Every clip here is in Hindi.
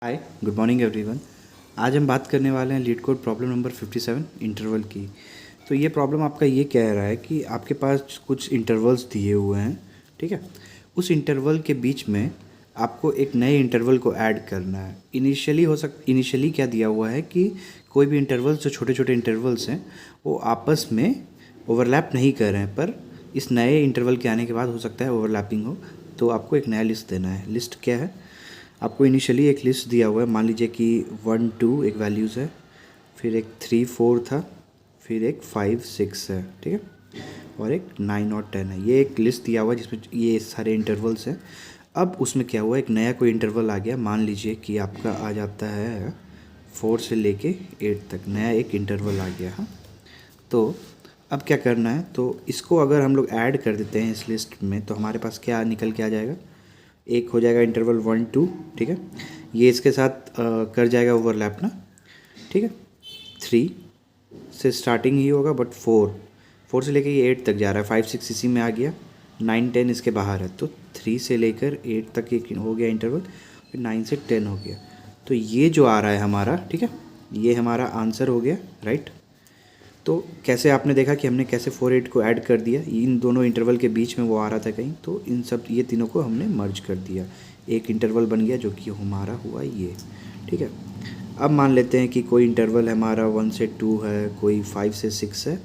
हाय, गुड मॉर्निंग एवरीवन। आज हम बात करने वाले हैं leet code problem number 57 interval की। तो ये प्रॉब्लम आपका ये कह रहा है कि आपके पास कुछ इंटरवल्स दिए हुए हैं, ठीक है। उस इंटरवल के बीच में आपको एक नए इंटरवल को ऐड करना है। इनिशियली क्या दिया हुआ है कि कोई भी इंटरवल्स जो छोटे छोटे इंटरवल्स हैं वो आपस में ओवरलैप नहीं कर रहे हैं, पर इस नए इंटरवल के आने के बाद हो सकता है ओवरलैपिंग हो। तो आपको एक नया लिस्ट देना है। लिस्ट क्या है? आपको इनिशियली एक लिस्ट दिया हुआ है। मान लीजिए कि 1 2 एक वैल्यूज़ है, फिर एक 3 4 था, फिर एक 5 6 है, ठीक है, और एक 9 और 10 है। ये एक लिस्ट दिया हुआ है जिसमें ये सारे इंटरवल्स हैं। अब उसमें क्या हुआ, एक नया कोई इंटरवल आ गया। मान लीजिए कि आपका आ जाता है 4 से लेके 8 तक नया एक इंटरवल आ गया। हाँ, तो अब क्या करना है, तो इसको अगर हम लोग ऐड कर देते हैं इस लिस्ट में तो हमारे पास क्या निकल के आ जाएगा। एक हो जाएगा इंटरवल 1 2, ठीक है, ये इसके साथ कर जाएगा ओवरलैप ना, ठीक है। 3 से स्टार्टिंग ही होगा, बट 4 से लेकर ये 8 तक जा रहा है। 5 6 इसी में आ गया, 9 10 इसके बाहर है। तो 3 से लेकर 8 तक एक हो गया इंटरवल, फिर 9 से 10 हो गया। तो ये जो आ रहा है हमारा, ठीक है, ये हमारा आंसर हो गया, राइट। तो कैसे आपने देखा कि हमने कैसे 4 8 को ऐड कर दिया, इन दोनों इंटरवल के बीच में वो आ रहा था कहीं, तो इन सब ये तीनों को हमने मर्ज कर दिया, एक इंटरवल बन गया जो कि हमारा हुआ ये, ठीक है। अब मान लेते हैं कि कोई इंटरवल हमारा 1 से 2 है, कोई 5 से 6 है,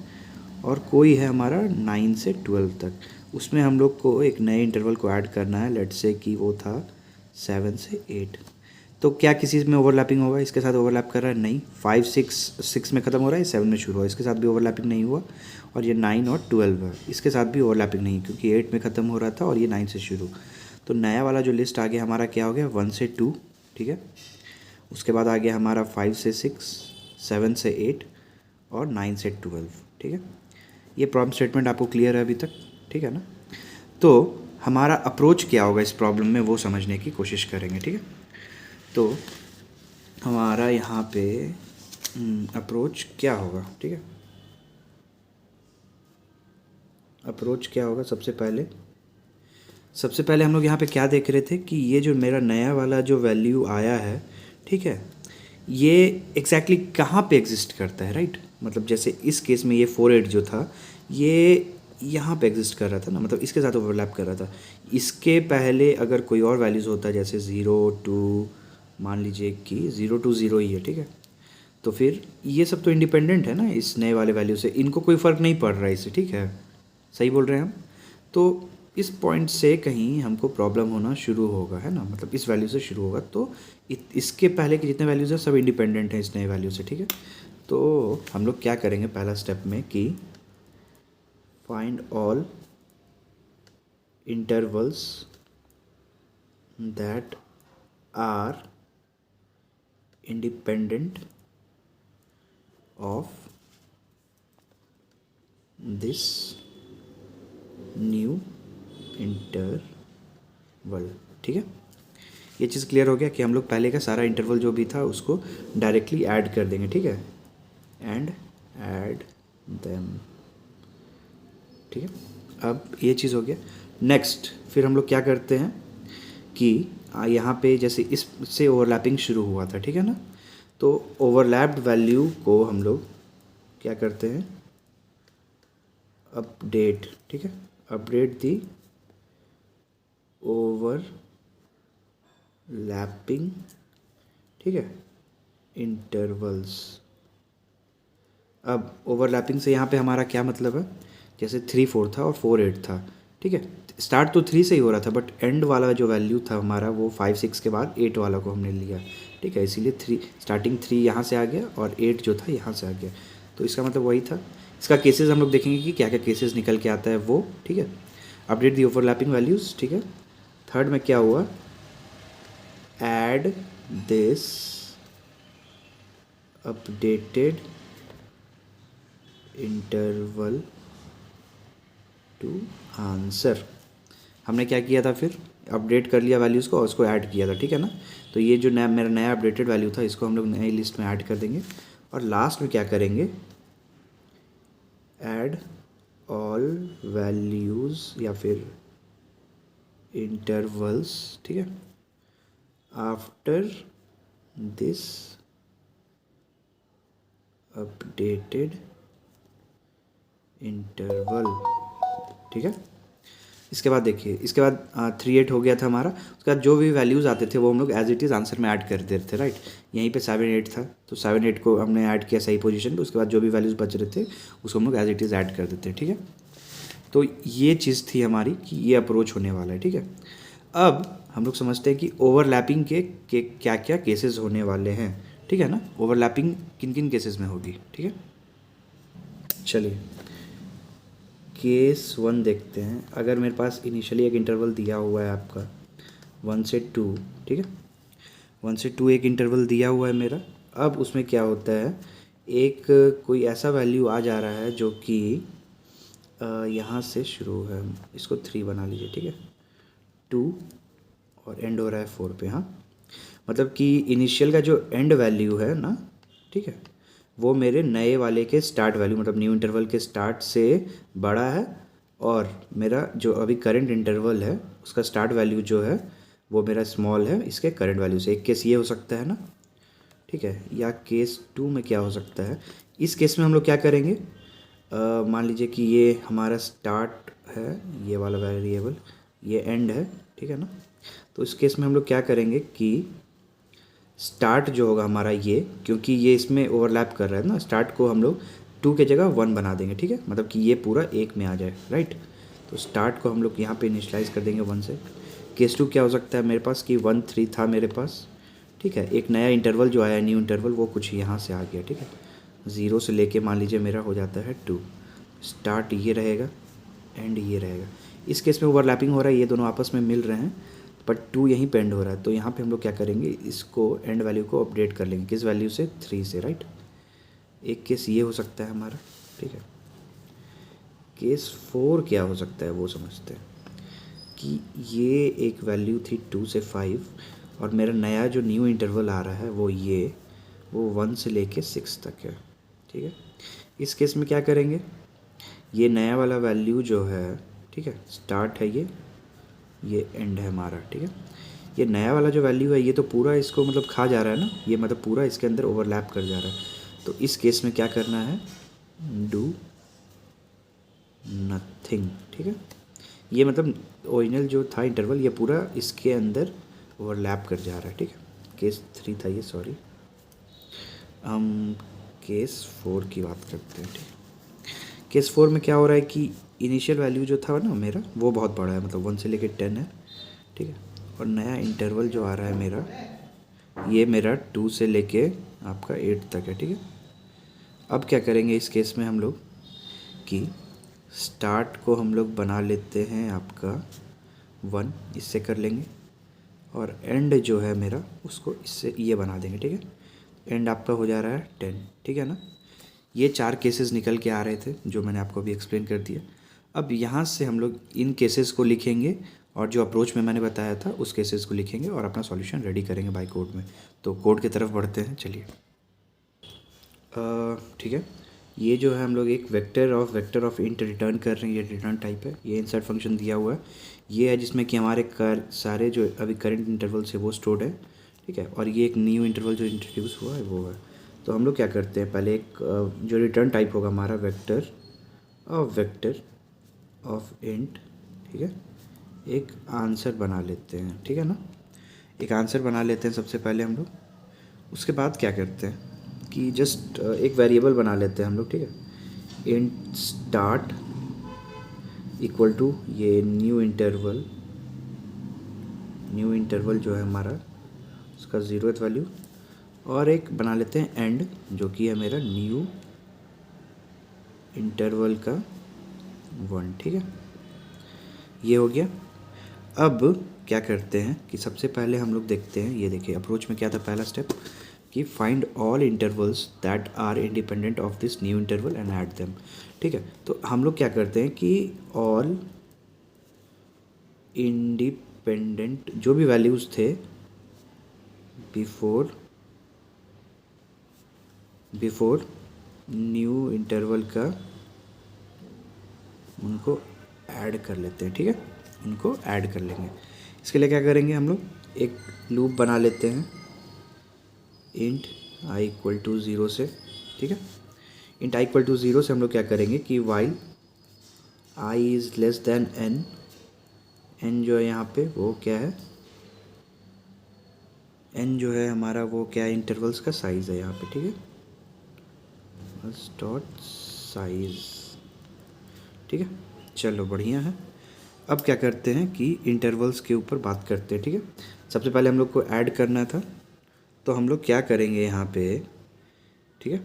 और कोई है हमारा 9 से 12 तक। उसमें हम लोग को एक नए इंटरवल को ऐड करना है। लेट्स से कि वो था 7 से 8। तो क्या किसी में ओवरलैपिंग होगा? इसके साथ ओवरलैप कर रहा है? नहीं। 5 6 में ख़त्म हो रहा है, 7 में शुरू हुआ, इसके साथ भी ओवरलैपिंग नहीं हुआ। और ये 9 और 12 है, इसके साथ भी ओवरलैपिंग नहीं, क्योंकि 8 में ख़त्म हो रहा था और ये 9 से शुरू। तो नया वाला जो लिस्ट आ गया हमारा क्या हो गया, 1 से 2, ठीक है। उसके बाद आ गया हमारा 5 से 6, 7 से 8 और 9 से 12, ठीक है। ये प्रॉब्लम स्टेटमेंट आपको क्लियर है अभी तक? ठीक है ना। तो हमारा अप्रोच क्या होगा इस प्रॉब्लम में, वो समझने की कोशिश करेंगे, ठीक है। तो हमारा यहाँ पे अप्रोच क्या होगा, ठीक है। अप्रोच क्या होगा, सबसे पहले हम लोग यहाँ पे क्या देख रहे थे कि ये जो मेरा नया वाला जो वैल्यू आया है, ठीक है, ये एग्जैक्टली कहाँ पे एग्जिस्ट करता है, राइट। मतलब जैसे इस केस में ये 4 8 जो था, ये यहाँ पे एग्जिस्ट कर रहा था ना, मतलब इसके साथ ओवरलैप कर रहा था। इसके पहले अगर कोई और वैल्यूज़ होता है, जैसे 0 2, मान लीजिए कि 0 2 0 ही है, ठीक है, तो फिर ये सब तो इंडिपेंडेंट है ना इस नए वाले वैल्यू से, इनको कोई फ़र्क नहीं पड़ रहा है इससे, ठीक है। सही बोल रहे हैं हम। तो इस पॉइंट से कहीं हमको प्रॉब्लम होना शुरू होगा, है ना, मतलब इस वैल्यू से शुरू होगा। तो इसके पहले के जितने वैल्यूज़ हैं सब इंडिपेंडेंट हैं इस नए वैल्यू से, ठीक है। तो हम लोग क्या करेंगे पहला स्टेप में कि find all intervals that are independent of this new interval, ठीक है। ये चीज़ क्लियर हो गया कि हम लोग पहले का सारा इंटरवल जो भी था उसको डायरेक्टली ऐड कर देंगे, ठीक है, एंड ऐड देम, ठीक है। अब ये चीज़ हो गया। नेक्स्ट फिर हम लोग क्या करते हैं कि यहाँ पे जैसे इससे ओवरलैपिंग शुरू हुआ था, ठीक है ना, तो ओवरलैप्ड वैल्यू को हम लोग क्या करते हैं, अपडेट, ठीक है, अपडेट दी ओवरलैपिंग, ठीक है, इंटरवल्स। अब ओवरलैपिंग से यहाँ पे हमारा क्या मतलब है, जैसे 3 4 था और 4 8 था, ठीक है। स्टार्ट तो 3 से ही हो रहा था, बट एंड वाला जो वैल्यू था हमारा वो 5 6 के बाद 8 वाला को हमने लिया, ठीक है। इसीलिए 3 स्टार्टिंग 3 यहाँ से आ गया और 8 जो था यहाँ से आ गया। तो इसका मतलब वही था। इसका केसेस हम लोग देखेंगे कि क्या क्या केसेस निकल के आता है वो, ठीक है। अपडेट दी ओवरलैपिंग वैल्यूज़, ठीक है। थर्ड में क्या हुआ, add this updated interval to answer. हमने क्या किया था, फिर अपडेट कर लिया वैल्यूज़ को और उसको ऐड किया था, ठीक है ना। तो ये जो नया मेरा नया अपडेटेड वैल्यू था इसको हम लोग नई लिस्ट में ऐड कर देंगे। और लास्ट में क्या करेंगे, ऐड ऑल वैल्यूज़ या फिर इंटरवल्स, ठीक है, आफ्टर दिस अपडेटेड इंटरवल, ठीक है। इसके बाद देखिए, इसके बाद 38 हो गया था हमारा। उसके बाद जो भी वैल्यूज़ आते थे वो हम लोग एज इट इज़ आंसर में ऐड कर देते थे, राइट। यहीं पे 7 8 था, तो 7 8 को हमने ऐड किया सही पोजीशन पे। उसके बाद जो भी वैल्यूज़ बच रहे थे उसको हम लोग एज इट इज़ ऐड कर देते हैं, ठीक है। तो ये चीज़ थी हमारी कि ये अप्रोच होने वाला है, ठीक है। अब हम लोग समझते हैं कि ओवरलैपिंग के क्या क्या केसेस होने वाले हैं, ठीक है ना। ओवरलैपिंग किन किन केसेस में होगी, ठीक है। चलिए केस 1 देखते हैं। अगर मेरे पास इनिशियली एक इंटरवल दिया हुआ है आपका 1 से 2, ठीक है। 1 से 2 एक इंटरवल दिया हुआ है मेरा। अब उसमें क्या होता है, एक कोई ऐसा वैल्यू आ जा रहा है जो कि यहाँ से शुरू है, इसको 3 बना लीजिए, ठीक है। 2 और एंड हो रहा है 4 पे, हाँ। मतलब कि इनिशियल का जो एंड वैल्यू है ना, ठीक है, वो मेरे नए वाले के स्टार्ट वैल्यू मतलब न्यू इंटरवल के स्टार्ट से बड़ा है। और मेरा जो अभी करंट इंटरवल है उसका स्टार्ट वैल्यू जो है वो मेरा स्मॉल है इसके करंट वैल्यू से। एक केस ये हो सकता है ना, ठीक है। या केस 2 में क्या हो सकता है, इस केस में हम लोग क्या करेंगे, मान लीजिए कि ये हमारा स्टार्ट है, ये वाला वेरिएबल, ये एंड है, ठीक है ना। तो इस केस में हम लोग क्या करेंगे कि स्टार्ट जो होगा हमारा ये, क्योंकि ये इसमें ओवरलैप कर रहा है ना, स्टार्ट को हम लोग 2 के जगह 1 बना देंगे, ठीक है। मतलब कि ये पूरा एक में आ जाए, राइट। तो स्टार्ट को हम लोग यहाँ पे इनिशलाइज कर देंगे 1 से। केस 2 क्या हो सकता है मेरे पास कि 1 3 था मेरे पास, ठीक है। एक नया इंटरवल जो आया न्यू इंटरवल वो कुछ यहाँ से आ गया, ठीक है। 0 से लेके मान लीजिए मेरा हो जाता है 2। स्टार्ट ये रहेगा, एंड ये रहेगा। इस केस में ओवरलैपिंग हो रहा है, ये दोनों आपस में मिल रहे हैं, बट 2 यहीं पे एंड हो रहा है। तो यहाँ पे हम लोग क्या करेंगे, इसको एंड वैल्यू को अपडेट कर लेंगे, किस वैल्यू से, 3 से, राइट। एक केस ये हो सकता है हमारा, ठीक है। केस 4 क्या हो सकता है वो समझते हैं कि ये एक वैल्यू थी 2 से 5 और मेरा नया जो न्यू इंटरवल आ रहा है वो 1 से लेके 6 तक है, ठीक है। इस केस में क्या करेंगे, ये नया वाला वैल्यू जो है, ठीक है, स्टार्ट है ये एंड है हमारा, ठीक है। ये नया वाला जो वैल्यू है ये तो पूरा इसको मतलब खा जा रहा है ना, ये मतलब पूरा इसके अंदर ओवरलैप कर जा रहा है। तो इस केस में क्या करना है, डू नथिंग, ठीक है। ये मतलब ओरिजिनल जो था इंटरवल ये पूरा इसके अंदर ओवरलैप कर जा रहा है, ठीक है। केस 3 था ये, सॉरी। हम केस 4 की बात करते हैं, ठीक है। केस 4 में क्या हो रहा है कि इनिशियल वैल्यू जो था ना मेरा वो बहुत बड़ा है, मतलब 1 से लेके 10 है, ठीक है। और नया इंटरवल जो आ रहा है मेरा ये मेरा 2 से लेके आपका 8 तक है, ठीक है। अब क्या करेंगे इस केस में हम लोग कि स्टार्ट को हम लोग बना लेते हैं आपका 1, इससे कर लेंगे। और एंड जो है मेरा उसको इससे ये बना देंगे, ठीक है। एंड आपका हो जा रहा है 10, ठीक है ना। ये 4 केसेस निकल के आ रहे थे जो मैंने आपको अभी एक्सप्लेन कर दिया। अब यहाँ से हम लोग इन केसेस को लिखेंगे और जो अप्रोच में मैंने बताया था उस केसेस को लिखेंगे और अपना सॉल्यूशन रेडी करेंगे बाय कोड में। तो कोड की तरफ बढ़ते हैं, चलिए। ठीक है, ये जो है हम लोग एक वेक्टर ऑफ इंट रिटर्न कर रहे हैं। ये रिटर्न टाइप है, ये इंसर्ट फंक्शन दिया हुआ है। ये है जिसमें कि हमारे सारे जो अभी करंट इंटरवल से वो स्टोर्ड है, ठीक है। और ये एक न्यू इंटरवल जो इंट्रोड्यूस हुआ है वो है। तो हम लोग क्या करते हैं, पहले एक जो रिटर्न टाइप होगा हमारा वेक्टर ऑफ इंट, ठीक है, एक आंसर बना लेते हैं, ठीक है ना। एक आंसर बना लेते हैं सबसे पहले हम लोग। उसके बाद क्या करते हैं कि जस्ट एक वेरिएबल बना लेते हैं हम लोग, ठीक है। इंट स्टार्ट इक्वल टू ये न्यू इंटरवल जो है हमारा उसका 0th वैल्यू, और एक बना लेते हैं एंड जो कि है मेरा न्यू इंटरवल का 1, ठीक है। ये हो गया। अब क्या करते हैं कि सबसे पहले हम लोग देखते हैं, ये देखिए अप्रोच में क्या था पहला स्टेप कि find all intervals that are independent of this new interval and add them, ठीक है। तो हम लोग क्या करते हैं कि ऑल इंडिपेंडेंट जो भी वैल्यूज़ थे बिफोर न्यू इंटरवल का उनको ऐड कर लेते हैं, ठीक है। उनको ऐड कर लेंगे। इसके लिए क्या करेंगे हम लोग, एक लूप बना लेते हैं int I equal to zero से, ठीक है। Int I equal to zero से हम लोग क्या करेंगे कि while I is less than N, N जो है यहाँ पे वो क्या है, एन जो है हमारा वो क्या है, इंटरवल्स का साइज़ है यहाँ पे, ठीक है। डॉट साइज़, ठीक है। चलो बढ़िया है। अब क्या करते हैं कि इंटरवल्स के ऊपर बात करते हैं, ठीक है। सबसे पहले हम लोग को ऐड करना था, तो हम लोग क्या करेंगे यहाँ पे, ठीक है,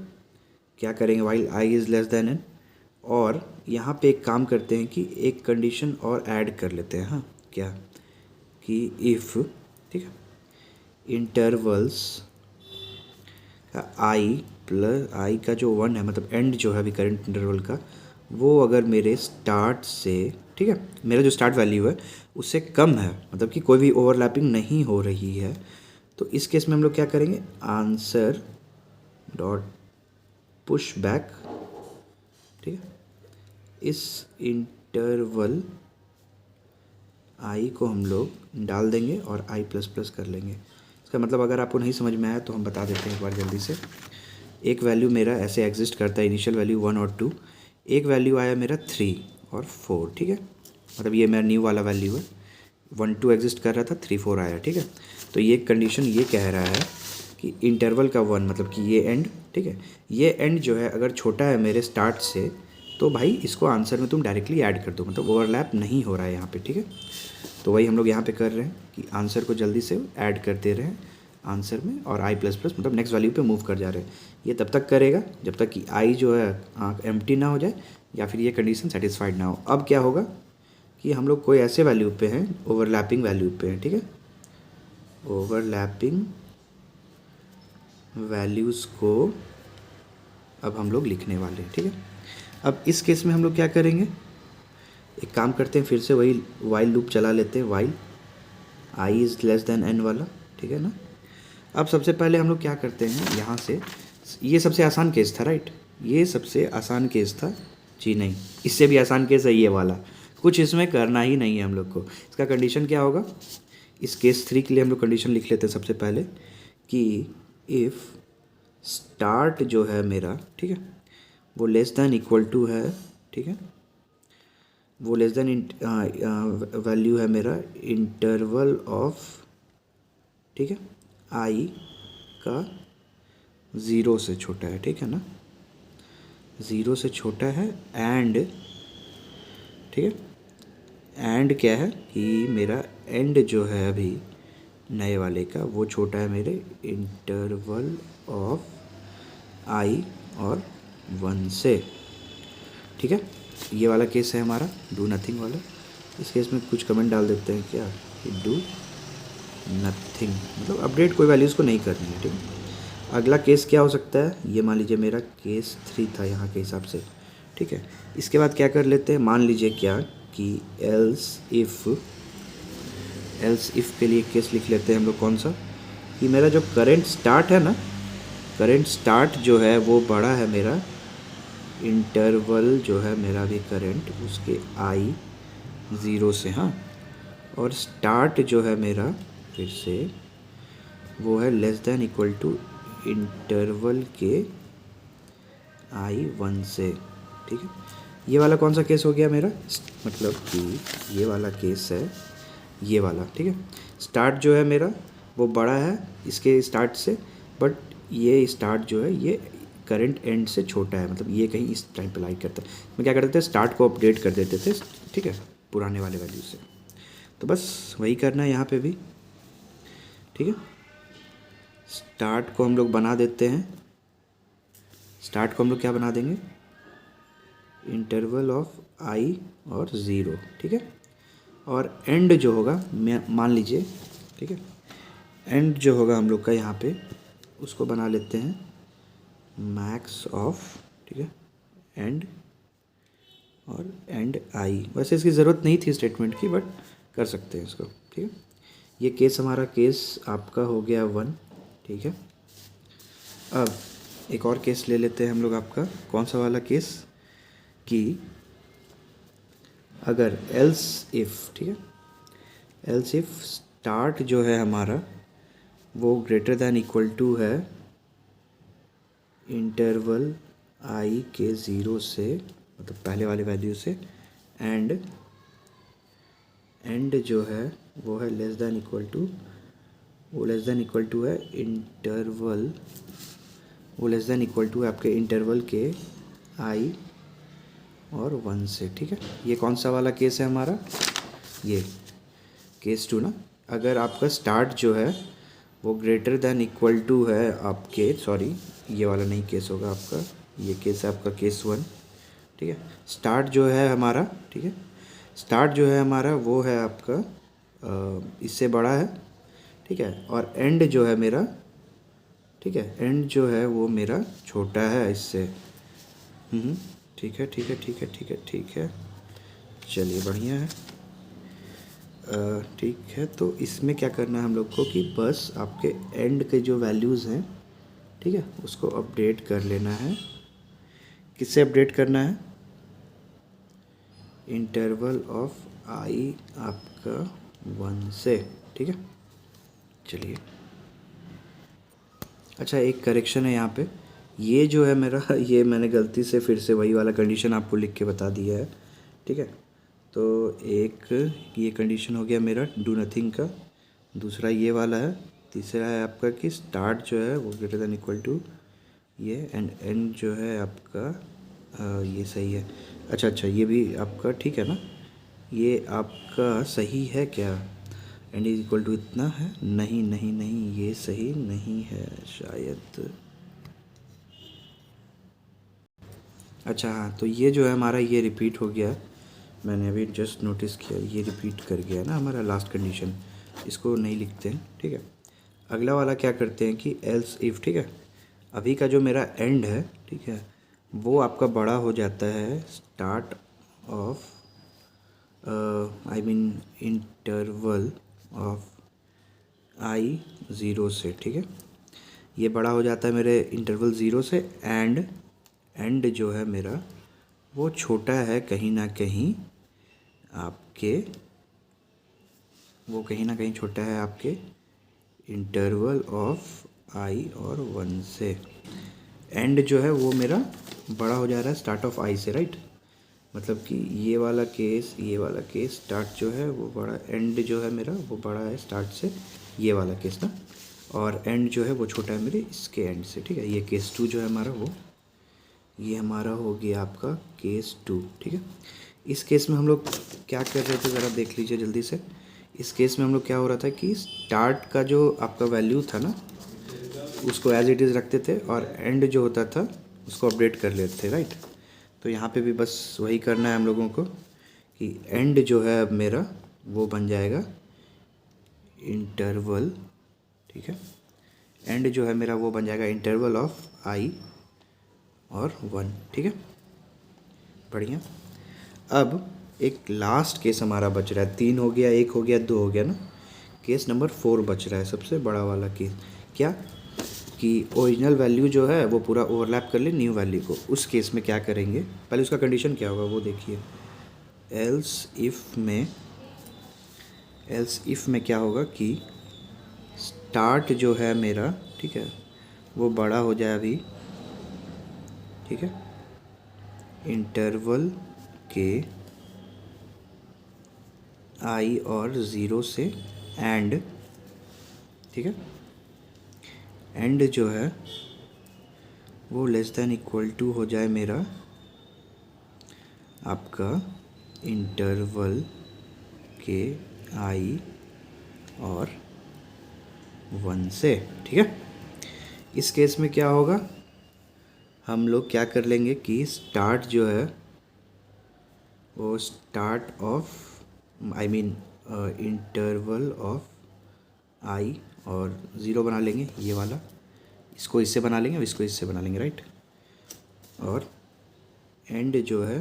क्या करेंगे, while I is less than N, और यहाँ पे एक काम करते हैं कि एक कंडीशन और ऐड कर लेते हैं। हाँ, क्या कि इफ़, ठीक है, इंटरवल्स का आई प्लस आई का जो वन है, मतलब एंड जो है अभी करंट इंटरवल का, वो अगर मेरे स्टार्ट से, ठीक है, मेरा जो स्टार्ट वैल्यू है उससे कम है, मतलब कि कोई भी ओवरलैपिंग नहीं हो रही है, तो इस केस में हम लोग क्या करेंगे, आंसर डॉट पुश बैक, ठीक है, इस इंटरवल आई को हम लोग डाल देंगे और आई प्लस प्लस कर लेंगे। इसका मतलब अगर आपको नहीं समझ में आया तो हम बता देते हैं एक बार जल्दी से। एक वैल्यू मेरा ऐसे एग्जिस्ट करता है, इनिशियल वैल्यू 1 और 2, एक वैल्यू आया मेरा 3 और 4, ठीक है, मतलब ये मेरा न्यू वाला वैल्यू है, 1 2 एग्जिस्ट कर रहा था, 3 4 आया, ठीक है। तो ये कंडीशन ये कह रहा है कि इंटरवल का 1 मतलब कि ये एंड, ठीक है, ये एंड जो है अगर छोटा है मेरे स्टार्ट से, तो भाई इसको आंसर में तुम डायरेक्टली ऐड कर दो, मतलब ओवरलैप नहीं हो रहा है यहाँ पे, ठीक है। तो वही हम लोग यहाँ पे कर रहे हैं कि आंसर को जल्दी से ऐड करते रहे आंसर में, और आई प्लस प्लस मतलब नेक्स्ट वैल्यू पे मूव कर जा रहे हैं। ये तब तक करेगा जब तक कि आई जो है एम्प्टी ना हो जाए या फिर ये कंडीशन सेटिस्फाइड ना हो। अब क्या होगा कि हम लोग कोई ऐसे वैल्यू पे हैं, ओवरलैपिंग वैल्यू पे हैं, ठीक है, ओवरलैपिंग वैल्यूज़ को अब हम लोग लिखने वाले हैं, ठीक है। अब इस केस में हम लोग क्या करेंगे, एक काम करते हैं, फिर से वही वाइल लूप चला लेते हैं, while I is less than N वाला, ठीक है ना। अब सबसे पहले हम लोग क्या करते हैं यहाँ से, ये सबसे आसान केस था, राइट, ये सबसे आसान केस था जी, नहीं, इससे भी आसान केस है ये वाला, कुछ इसमें करना ही नहीं है हम लोग को। इसका कंडीशन क्या होगा, इस केस 3 के लिए हम लोग कंडीशन लिख लेते हैं सबसे पहले कि इफ़ स्टार्ट जो है मेरा, ठीक है, वो लेस दैन इक्वल टू है, ठीक है, वो लेस दैन वैल्यू है मेरा इंटरवल ऑफ, ठीक है, आई का 0 से छोटा है, ठीक है ना, 0 से छोटा है, एंड, ठीक है, एंड क्या है कि मेरा एंड जो है अभी नए वाले का वो छोटा है मेरे इंटरवल ऑफ आई और 1 से, ठीक है। ये वाला केस है हमारा डू नथिंग वाला। इस केस में कुछ कमेंट डाल देते हैं क्या कि डू नथिंग, मतलब अपडेट कोई वैल्यूज़ को नहीं करनी है, ठीक है। अगला केस क्या हो सकता है, ये मान लीजिए मेरा केस 3 था यहाँ के हिसाब से, ठीक है। इसके बाद क्या कर लेते हैं, मान लीजिए क्या कि एल्स इफ़ के लिए केस लिख लेते हैं हम लोग, कौन सा, कि मेरा जो करंट स्टार्ट है ना, करंट स्टार्ट जो है वो बड़ा है मेरा इंटरवल जो है मेरा भी करंट उसके आई 0 से, हाँ, और स्टार्ट जो है मेरा फिर से वो है less than equal to interval के आई 1 से, ठीक है। ये वाला कौन सा केस हो गया मेरा, मतलब कि ये वाला केस है ये वाला, ठीक है। स्टार्ट जो है मेरा वो बड़ा है इसके स्टार्ट से, बट ये स्टार्ट जो है ये करंट एंड से छोटा है, मतलब ये कहीं इस टाइम पे लाइक करता है। मैं क्या करते थे, स्टार्ट को अपडेट कर देते थे, ठीक है, पुराने वाले वैल्यू से। तो बस वही करना है यहाँ पे भी, ठीक है। स्टार्ट को हम लोग बना देते हैं, स्टार्ट को हम लोग क्या बना देंगे, इंटरवल ऑफ आई और 0, ठीक है। और एंड जो होगा मान लीजिए, ठीक है, एंड जो होगा हम लोग का यहाँ पे उसको बना लेते हैं मैक्स ऑफ, ठीक है, एंड और एंड आई। वैसे इसकी ज़रूरत नहीं थी स्टेटमेंट की, बट कर सकते हैं इसको, ठीक है। ये केस हमारा केस आपका हो गया 1, ठीक है। अब एक और केस ले लेते हैं हम लोग, आपका कौन सा वाला केस, कि अगर एल्स इफ़, ठीक है, एल्स इफ़ स्टार्ट जो है हमारा वो ग्रेटर दैन इक्वल टू है इंटरवल आई के ज़ीरो से, मतलब पहले वाले वैल्यू से, एंड जो है वो है लेस दैन इक्वल टू, वो लेस दैन इक्वल टू है इंटरवल, वो लेस दैन इक्वल टू है आपके इंटरवल के आई और 1 से। ठीक है, ये कौन सा वाला केस है हमारा, ये केस 2 ना। अगर आपका स्टार्ट जो है वो ग्रेटर दैन इक्वल टू है आपके, सॉरी ये वाला नहीं केस होगा आपका, ये केस है आपका केस 1। ठीक है, स्टार्ट जो है हमारा, ठीक है, स्टार्ट जो है हमारा वो है आपका इससे बड़ा है। ठीक है, और एंड जो है मेरा, ठीक है, एंड जो है वो मेरा छोटा है इससे। ठीक है ठीक है ठीक है ठीक है ठीक है, चलिए बढ़िया है। ठीक है, तो इसमें क्या करना है हम लोग को कि बस आपके एंड के जो वैल्यूज़ हैं, ठीक है, उसको अपडेट कर लेना है। किससे अपडेट करना है, इंटरवल ऑफ आई आपका 1 से। ठीक है, चलिए। अच्छा, एक करेक्शन है यहाँ पे, ये जो है मेरा ये मैंने गलती से फिर से वही वाला कंडीशन आपको लिख के बता दिया है। ठीक है, तो एक ये कंडीशन हो गया मेरा डू नथिंग का, दूसरा ये वाला है, तीसरा है आपका कि स्टार्ट जो है वो ग्रेटर दैन इक्वल टू ये, एंड जो है आपका ये सही है। अच्छा, ये भी आपका ठीक है ना, ये आपका सही है क्या, एंड इज इक्वल टू इतना है, नहीं नहीं नहीं, ये सही नहीं है शायद। अच्छा हाँ, तो ये जो है हमारा ये रिपीट हो गया, मैंने अभी जस्ट नोटिस किया, ये रिपीट कर गया ना हमारा लास्ट कंडीशन, इसको नहीं लिखते हैं। ठीक है, अगला वाला क्या करते हैं कि एल्स इफ़। ठीक है, अभी का जो मेरा एंड है, ठीक है, वो आपका बड़ा हो जाता है start of I mean interval of I 0 से। ठीक है, ये बड़ा हो जाता है मेरे इंटरवल 0 से, एंड जो है मेरा वो छोटा है कहीं ना कहीं आपके, वो कहीं ना कहीं छोटा है आपके इंटरवल ऑफ आई और 1 से। एंड जो है वो मेरा बड़ा हो जा रहा है स्टार्ट ऑफ आई से, राइट, मतलब कि ये वाला केस स्टार्ट जो है वो बड़ा, एंड जो है मेरा वो बड़ा है स्टार्ट से, ये वाला केस ना, और एंड जो है वो छोटा है मेरे इसके एंड से। ठीक है, ये केस 2 जो है हमारा वो, ये हमारा हो गया आपका केस 2। ठीक है, इस केस में हम लोग क्या कर रहे थे ज़रा देख लीजिए जल्दी से। इस केस में हम लोग क्या हो रहा था कि स्टार्ट का जो आपका वैल्यू था ना उसको एज इट इज़ रखते थे, और एंड जो होता था उसको अपडेट कर लेते थे, राइट। तो यहाँ पे भी बस वही करना है हम लोगों को कि एंड जो है अब मेरा वो बन जाएगा इंटरवल। ठीक है, एंड जो है मेरा वो बन जाएगा इंटरवल ऑफ आई और 1। ठीक है, बढ़िया। अब एक लास्ट केस हमारा बच रहा है, 3 हो गया, 1 हो गया, 2 हो गया ना, केस नंबर 4 बच रहा है, सबसे बड़ा वाला केस। क्या कि ओरिजिनल वैल्यू जो है वो पूरा ओवरलैप कर ले न्यू वैल्यू को। उस केस में क्या करेंगे, पहले उसका कंडीशन क्या होगा वो देखिए। एल्स इफ़ में क्या होगा कि स्टार्ट जो है मेरा, ठीक है, वो बड़ा हो जाए अभी, ठीक है, इंटरवल के आई और 0 से, एंड, ठीक है, एंड जो है वो लेस दैन इक्वल टू हो जाए मेरा आपका इंटरवल के आई और 1 से। ठीक है, इस केस में क्या होगा, हम लोग क्या कर लेंगे कि स्टार्ट जो है वो start of I mean interval of I और 0 बना लेंगे, ये वाला, इसको इससे बना लेंगे, इसको इससे बना लेंगे, राइट, और एंड जो है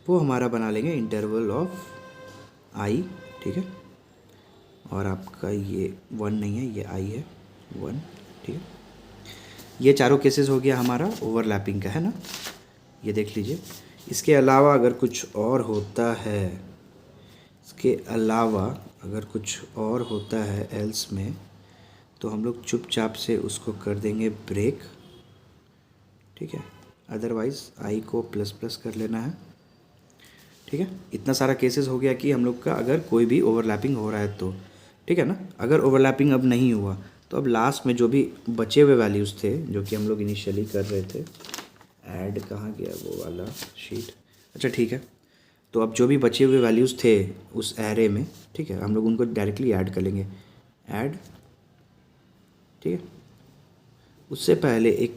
वो हमारा बना लेंगे इंटरवल ऑफ आई। ठीक है, और आपका ये 1 नहीं है, ये आई है 1। ठीक है, ये चारों केसेस हो गया हमारा ओवरलैपिंग का, है ना, ये देख लीजिए। इसके अलावा अगर कुछ और होता है, इसके अलावा अगर कुछ और होता है एल्स में, तो हम लोग चुपचाप से उसको कर देंगे ब्रेक, ठीक है। अदरवाइज़ आई को प्लस प्लस कर लेना है, ठीक है। इतना सारा केसेस हो गया कि हम लोग का अगर कोई भी ओवरलैपिंग हो रहा है तो, ठीक है ना। अगर ओवरलैपिंग अब नहीं हुआ तो अब लास्ट में जो भी बचे हुए वैल्यूज़ थे जो कि हम लोग इनिशियली कर रहे थे, ऐड कहाँ गया वो वाला शीट, अच्छा ठीक है। तो अब जो भी बचे हुए वैल्यूज़ थे उस एरे में, ठीक है, हम लोग उनको डायरेक्टली ऐड कर लेंगे, ऐड, ठीक है। उससे पहले एक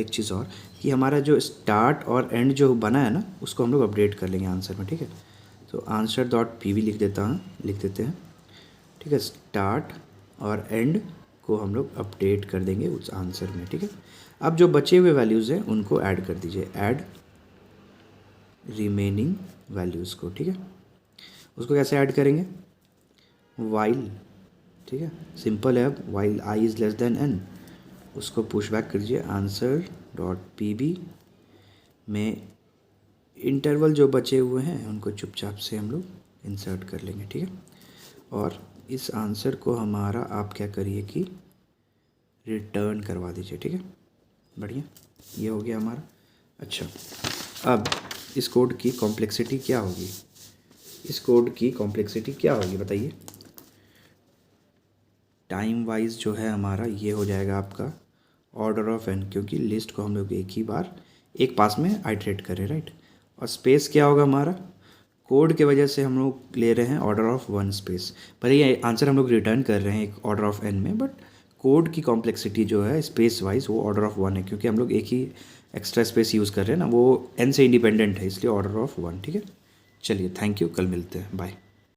चीज़ और कि हमारा जो स्टार्ट और एंड जो बना है ना उसको हम लोग अपडेट कर लेंगे आंसर में, ठीक है। तो आंसर डॉट पी वी लिख देते हैं, ठीक है। स्टार्ट और एंड को हम लोग अपडेट कर देंगे उस आंसर में, ठीक है। अब जो बचे हुए वैल्यूज़ हैं उनको ऐड कर दीजिए, ऐड रिमेनिंग वैल्यूज़ को, ठीक है। उसको कैसे ऐड करेंगे, वाइल, ठीक है, सिंपल है। अब while I is less than N, उसको पुश बैक कीजिए आंसर डॉट पी बी में इंटरवल जो बचे हुए हैं उनको चुपचाप से हम लोग इंसर्ट कर लेंगे, ठीक है। और इस आंसर को हमारा आप क्या करिए कि रिटर्न करवा दीजिए, ठीक है। बढ़िया, ये हो गया हमारा। अच्छा, अब इस कोड की कॉम्प्लेक्सिटी क्या होगी, बताइए। टाइम वाइज जो है हमारा ये हो जाएगा आपका ऑर्डर ऑफ एन, क्योंकि लिस्ट को हम लोग एक पास में आइट्रेट करें, राइट। और स्पेस क्या होगा हमारा, कोड के वजह से हम लोग ले रहे हैं ऑर्डर ऑफ 1 स्पेस, पर ये आंसर हम लोग रिटर्न कर रहे हैं एक ऑर्डर ऑफ एन में, बट कोड की कॉम्प्लेक्सिटी जो है स्पेस वाइज वो ऑर्डर ऑफ 1 है, क्योंकि हम लोग एक ही एक्स्ट्रा स्पेस यूज़ कर रहे हैं ना, वो एन से इंडिपेंडेंट है, इसलिए ऑर्डर ऑफ 1, ठीक है। चलिए, थैंक यू, कल मिलते हैं, बाय।